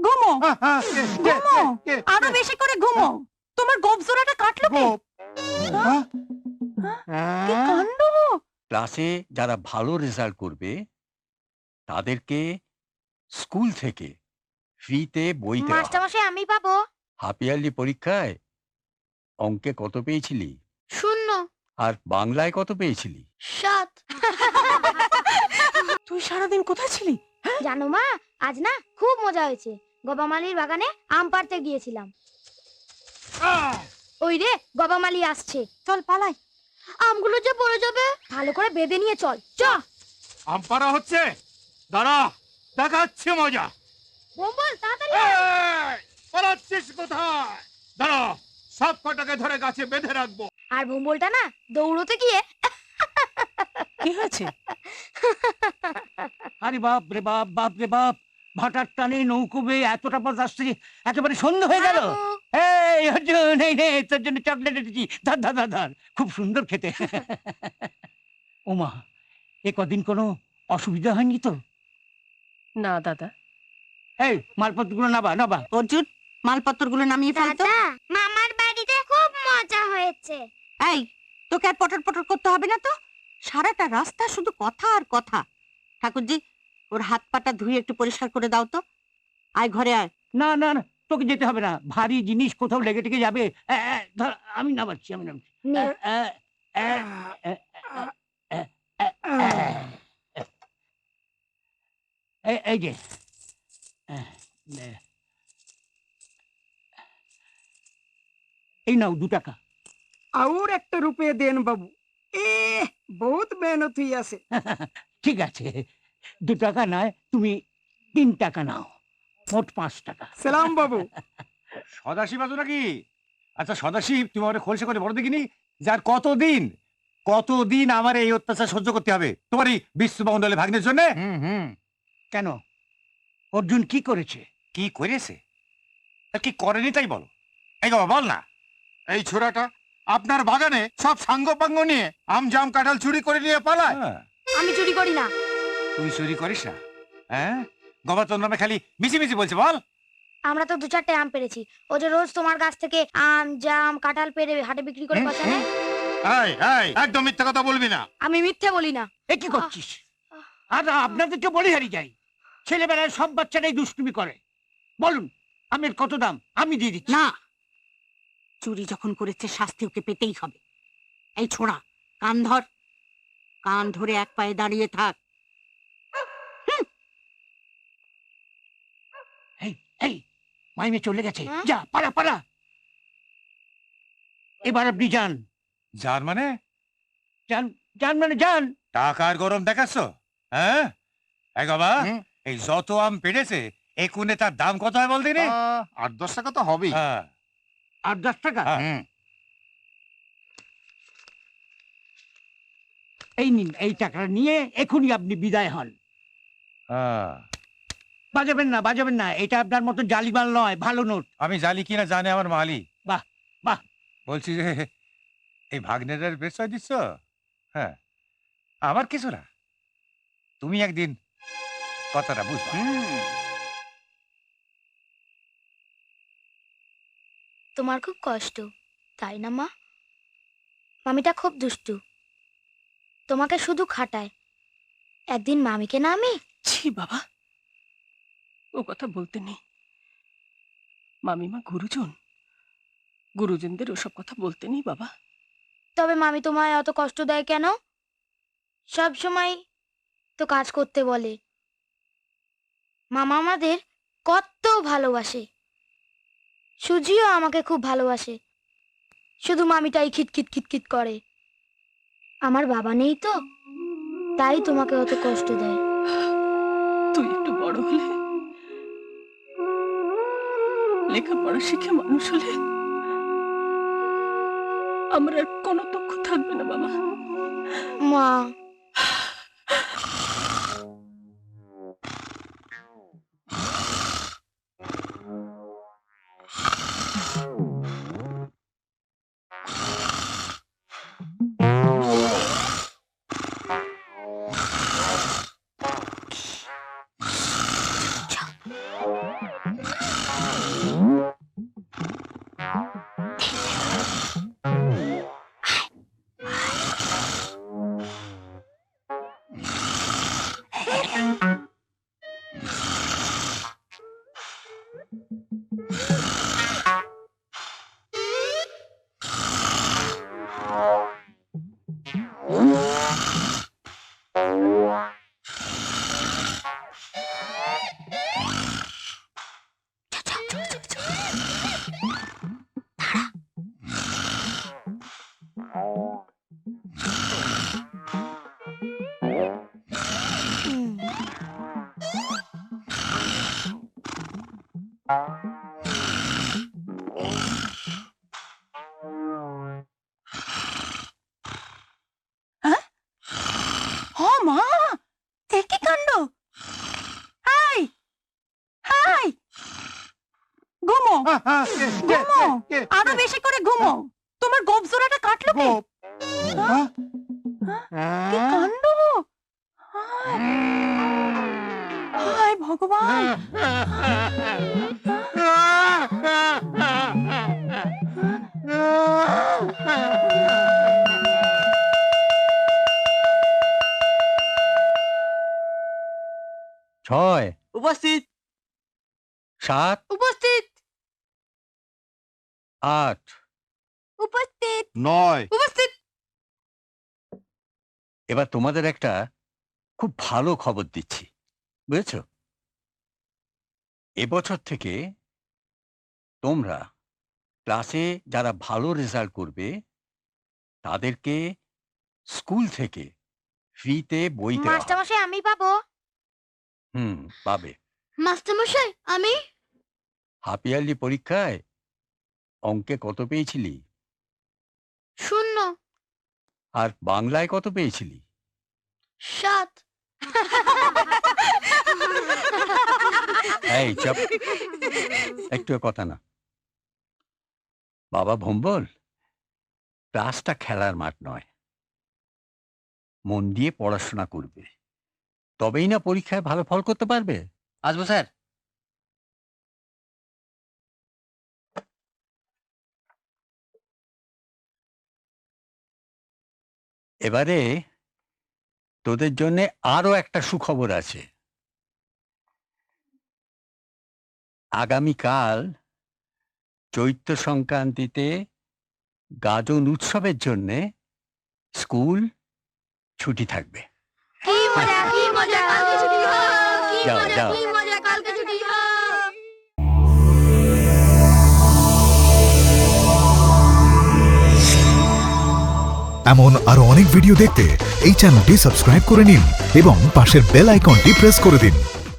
ঘুমো ঘুমো, আরো বেশি করে ঘুমো। তোমার গোপ জোড়াটা কাটলো কে? কি কাণ্ড! ক্লাসে যারা ভালো রেজাল্ট করবে তাদেরকে স্কুল থেকে ফ্রিতে বই দেওয়া হবে। মাস্টারমশাই আমি পাবো? হাফ ইয়ারলি পরীক্ষায় অঙ্কে কত পেয়েছিলি? 0। আর বাংলায় কত পেয়েছিলি? 7। তুই সারাদিন কোথায় ছিলি? জানো মা, আজ না খুব মজা হয়েছে। গবামালির বাগানে আম পাড়তে গিয়েছিলাম। ওই রে, গবামালি আসছে। চল পালাই। আমগুলো যে পড়ে যাবে, ভালো করে বেঁধে নিয়ে চল। চ। আম পাড়া হচ্ছে, দাঁড়া, দেখাচ্ছে মজা। বম্বল তাড়াতাড়ি আয়। এই, পালাচ্ছিস কোথায়? দাঁড়া, সব কটাকে ধরে গাছে বেঁধে রাখবো। আর ভম্বলটা না দৌড়তে গিয়ে কি হয়েছে? আরে বাপ রে বাপ, বাপ রে বাপ, ভাটার টানে নৌকো বেয়ে এতটা পথ আসছে, একেবারে সন্ধ্যা হয়ে গেল। এই অর্জুন, এই নে তোর জন্য চকলেট এনেছি, ধর ধর ধর ধর, খুব সুন্দর খেতে। ওমা, এ কদিন কোনো অসুবিধা হয়নি তো? না দাদা। এই মালপত্রগুলো নাবা নাবা। অর্জুন, মালপত্রগুলো নামিয়ে ফেল তো। দাদা, মামার বাড়িতে খুব মজা হয়েছে। এই, তোকে আর পটর পটর করতে হবে না তো। সারাটা রাস্তা শুধু কথা আর কথা। ঠাকুরজি, ওর হাত পাটা ধুয়ে একটু পরিষ্কার করে দাও তো। আয় ঘরে আয়। না না না, তোকে যেতে হবে না, ভারী জিনিস কোথাও লেগে টেগে যাবে। ধর, আমি নামাচ্ছি, আমি নামছি। নে। এই যে, এই নাও 2 টাকা। और एक रुपये देन बाबू। ए बहुत मेहनत हुई আছে। ঠিক আছে, 2 টাকা নয়, তুমি 3 টাকা নাও, মোট 5 টাকা। সালাম বাবু। সদাশিব আছো নাকি? আচ্ছা সদাশিব, তুমি আমার খোলসা করে বড় দেখিনি যে আর কতদিন আমার এই অত্যাচার সহ্য করতে হবে তোমার এই বিশ্বমণ্ডলে ভাগ্নের জন্য? কেন, অর্জুন কি করেছে? কি করেছে আর কি করেনি তাই বলো। এই বাবা বল না। এই ছোড়াটা আপনার বাগানে সব সাঙ্গ পাঙ্গ নিয়ে আম জাম কাঁঠাল চুরি করে নিয়ে পালায়। আমি চুরি করি না। তুই চুরি করিস না? হ্যাঁ, গবা তোর নামে খালি মিছি মিছি বলছে বল। আমরা তো 2-4টে আম পেরেছি। ও যে রোজ তোমার গাছ থেকে আম জাম কাঁঠাল পেড়ে হাটে বিক্রি করে পয়সা নেয়। এই একদম মিথ্যা কথা বলবি না। আমি মিথ্যে বলি না। এ কি করছিস? আর আপনাদেরকে বলি হারিয়ে যাই, ছেলেবেলায় সব বাচ্চারাই দুষ্টুমি করে। বলুন, আমের কত দাম? আমি দিয়ে দিচ্ছি। না, চুরি যখন করেছে শাস্তি ওকে পেতেই হবে। এই ছোড়া, কান ধর, কান ধরে এক পায়ে দাঁড়িয়ে থাক। এই এই, মাইমে চলে গেছে, হ্যাঁ? যা পালা পালা। এবার আপনি যান। যার মানে? যান যান মানে যান। টাকার গরম দেখাচ্ছ? হ্যাঁ, এই বাবা, এই যত আম পেড়েছে একুনে তার দাম কত হয় বল দিনি? 8-10 টাকা তো হবেই। হ্যাঁ, 8-10 টাকা? এই নিন, এই টাকাটা নিয়ে এখনই আপনি বিদায় হন। বাজাবেন না, এটা আপনার মতো জালিমাল নয়, ভালো নোট। আমি জালি কিনা জানে আমার মালি। বাহ বাহ। বলছি যে এই ভাগ্নের বেশয় দিচ্ছ? হ্যাঁ, আমার কিছু না, তুমি একদিন কথাটা বুঝবা। তোমার খুব কষ্ট, তাই না মা? মামিটা খুব দুষ্টু, তোমাকে শুধু খাটায়। একদিন মামিকে না আমি। ছি বাবা, ও কথা বলতে নেই। মামিমা গুরুজনদের ওসব কথা বলতে নেই বাবা। তবে মামি তোমায় অত কষ্ট দেয় কেন? সব সময় তো কাজ করতে বলে। মামা আমাদের কত ভালোবাসে। সুজিও আমাকে খুব ভালোবাসে, শুধু মামিটাই খিটখিট খিটখিট করে। আমার বাবা নেই তো, তাই তোমাকে অত কষ্ট দেয়। তুই একটু বড় হলে, লেখাপড়া শিখে মানুষ হলে, আমার আর কোনো দুঃখ থাকবে না বাবা। মা, মা, এ কি কাণ্ড! হাই হাই, ঘুমো ঘুমো, আরো বেশি করে ঘুমো। তোমার গোপ জোড়াটা কাটলো কে? কি কাণ্ড! হায় ভগবান! ছয়, উপস্থিত। 7, উপস্থিত 8, উপস্থিত 9 উপস্থিত। এবার তোমাদের একটা খুব ভালো খবর দিচ্ছি, বুঝেছো? এবছর থেকে তোমরা ক্লাসে যারা ভালো রেজাল্ট করবে তাদেরকে স্কুল থেকে ফ্রিতে বই দেওয়া হবে। মাস্টারমশাই আমি পাবো? পাবে। মাস্টারমশাই আমি? হাফ ইয়ারলি পরীক্ষায় অঙ্কে কত পেয়েছিলি? 0 আর বাংলায় কত পেয়েছিলি? 7 এই চুপ, একটু কথা না। বাবা ভম্বল, ক্লাসটা খেলার মাঠ নয়, মন দিয়ে পড়াশোনা করবে, তবেই না পরীক্ষায় ভালো ফল করতে পারবে। আসবো স্যার। এবারে তোদের জন্য আরো একটা সুখবর আছে। আগামীকাল চৈত্র সংক্রান্তিতে গাজন উৎসবের জন্য স্কুল ছুটি থাকবে। কি মজা কি মজা, কালকে ছুটি হোক, কি যাও, মজা যাও। কি মজা, কালকে ছুটি হোক। এমন আরো অনেক ভিডিও দেখতে এই চ্যানেলটি সাবস্ক্রাইব করে নিন এবং পাশের বেল আইকনটি প্রেস করে দিন।